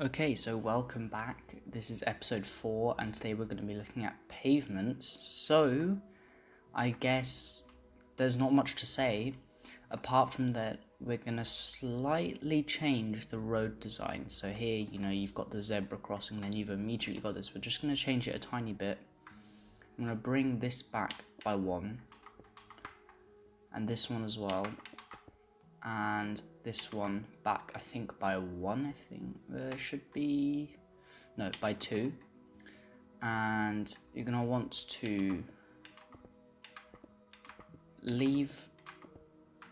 Okay, so welcome back. This is episode 4, and today we're going to be looking at pavements. So, I guess there's not much to say, apart from that we're going to slightly change the road design. So here, you've got the zebra crossing, then you've immediately got this. We're just going to change it a tiny bit. I'm going to bring this back by 1, and this one as well. And this one back, I think, by 1, I think should be, no, by 2. And you're going to want to leave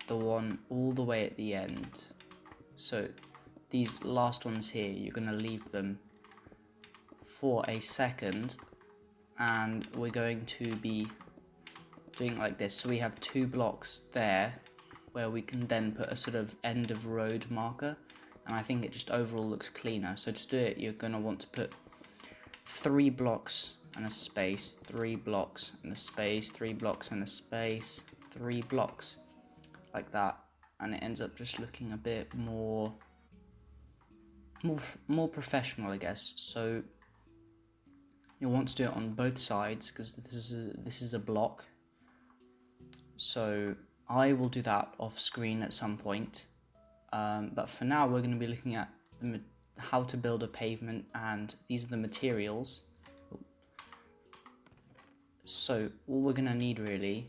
the one all the way at the end. So these last ones here, you're going to leave them for a second, and we're going to be doing like this. So we have 2 blocks there, where we can then put a sort of end of road marker, and I think it just overall looks cleaner. So to do it, you're going to want to put 3 blocks and a space, 3 blocks and a space, 3 blocks and a space, 3 blocks, like that, and it ends up just looking a bit more professional, I guess. So you'll want to do it on both sides, because this is a block. So I will do that off screen at some point, but for now we're going to be looking at how to build a pavement, and these are the materials. So all we're going to need really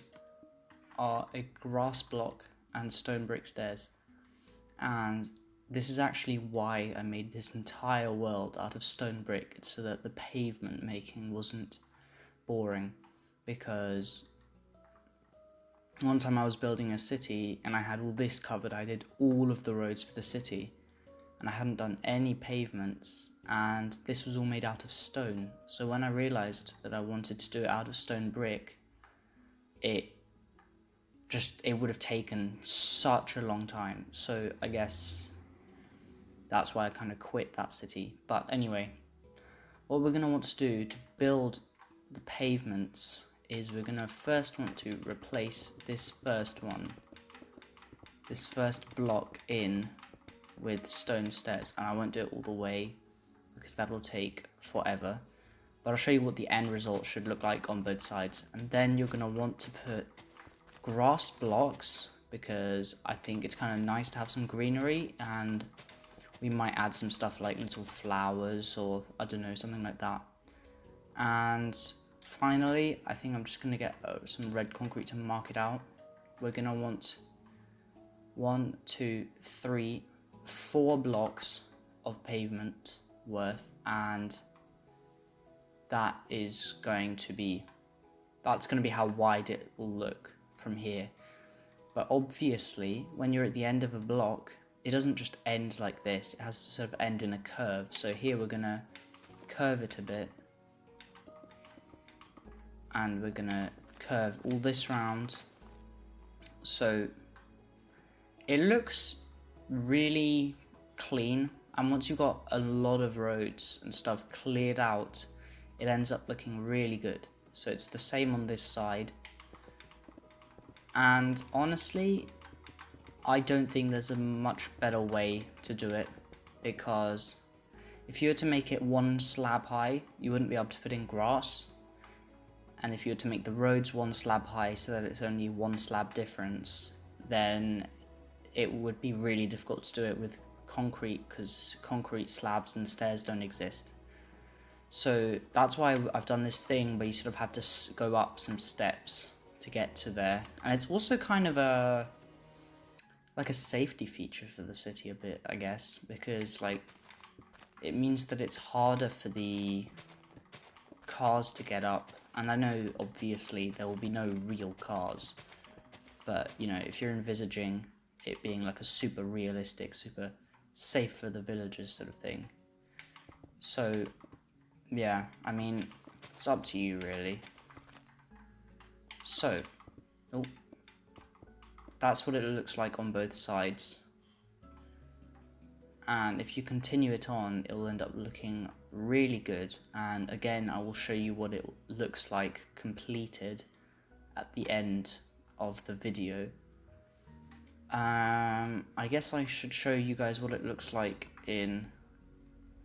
are a grass block and stone brick stairs, and this is actually why I made this entire world out of stone brick, so that the pavement making wasn't boring. Because one time I was building a city and I had all this covered. I did all of the roads for the city and I hadn't done any pavements, and this was all made out of stone. So when I realised that I wanted to do it out of stone brick, it would have taken such a long time. So I guess that's why I kind of quit that city. But anyway, what we're going to want to do to build the pavements is we're going to first want to replace this first block in with stone stairs, and I won't do it all the way because that will take forever, but I'll show you what the end result should look like on both sides. And then you're going to want to put grass blocks, because I think it's kind of nice to have some greenery, and we might add some stuff like little flowers or I don't know, something like that. And finally, I think I'm just going to get some red concrete to mark it out. We're going to want 1, 2, 3, 4 blocks of pavement worth, and that's going to be how wide it will look from here. But obviously, when you're at the end of a block, it doesn't just end like this, it has to sort of end in a curve. So here we're going to curve it a bit, and we're going to curve all this round. So it looks really clean, and once you've got a lot of roads and stuff cleared out, it ends up looking really good. So it's the same on this side, and honestly, I don't think there's a much better way to do it, because if you were to make it 1 slab high, you wouldn't be able to put in grass. And if you were to make the roads 1 slab high so that it's only 1 slab difference, then it would be really difficult to do it with concrete, because concrete slabs and stairs don't exist. So that's why I've done this thing where you sort of have to go up some steps to get to there. And it's also kind of like a safety feature for the city a bit, I guess, because like it means that it's harder for the cars to get up. And I know, obviously, there will be no real cars, but, if you're envisaging it being like a super realistic, super safe for the villagers sort of thing. So, yeah, I mean, it's up to you, really. So, that's what it looks like on both sides. And if you continue it on, it will end up looking really good. And again, I will show you what it looks like completed at the end of the video. I guess I should show you guys what it looks like in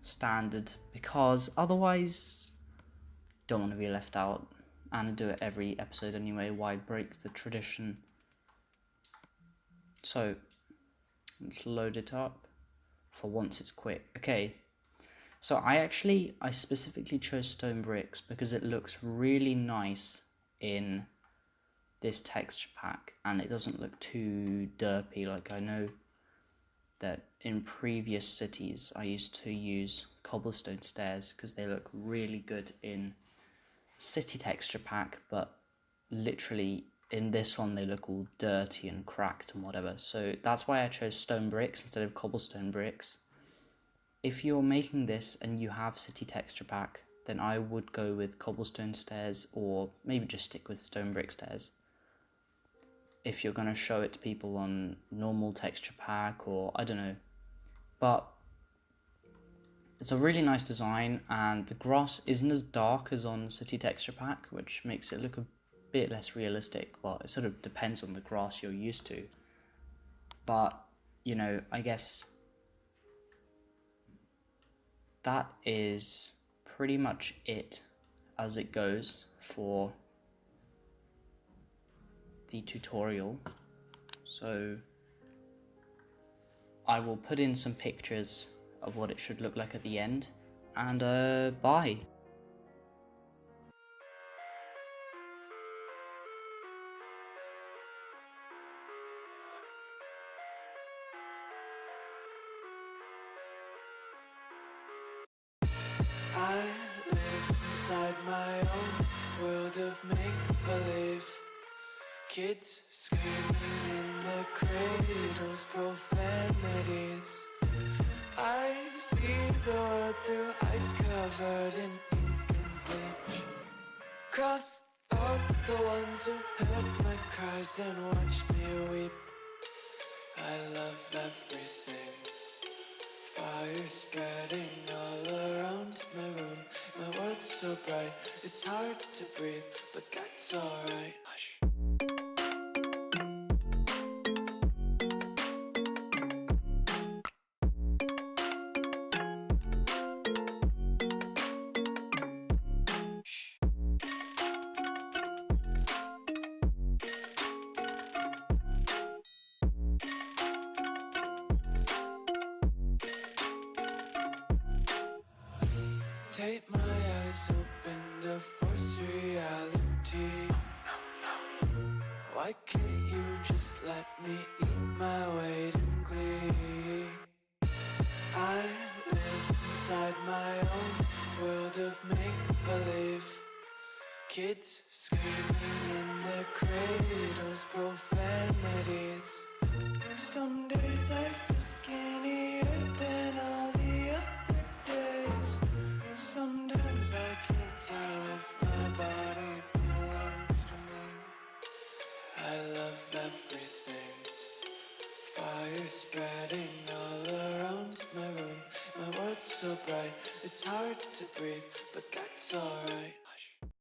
standard, because otherwise don't want to be left out, and I do it every episode anyway. Why break the tradition? So let's load it up for once it's quick. Okay, so I specifically chose stone bricks because it looks really nice in this texture pack and it doesn't look too derpy. Like, I know that in previous cities I used to use cobblestone stairs because they look really good in city texture pack, but literally in this one they look all dirty and cracked and whatever. So that's why I chose stone bricks instead of cobblestone bricks. If you're making this and you have city texture pack, then I would go with cobblestone stairs, or maybe just stick with stone brick stairs. If you're going to show it to people on normal texture pack, or I don't know. But it's a really nice design, and the grass isn't as dark as on city texture pack, which makes it look a bit less realistic. Well, it sort of depends on the grass you're used to. But, you know, I guess that is pretty much it as it goes for the tutorial. So I will put in some pictures of what it should look like at the end, and bye. I live inside my own world of make-believe. Kids screaming in the cradles, profanities. I see the world through ice covered in ink and bleach. Cross out the ones who heard my cries and watched me weep. I love everything. Fire spreading all around my room. My world's so bright, it's hard to breathe, but that's alright. Hush. Take my eyes open to force reality. Why can't you just let me eat my weight in glee? I live inside my own world of make-believe. Kids screaming in the cradles, profanities. Some days I feel skinnier than all the other days. Sometimes I can't tell if my body belongs to me. I love everything. Fire spreading all around my room. My world's so bright, it's hard to breathe, but that's alright.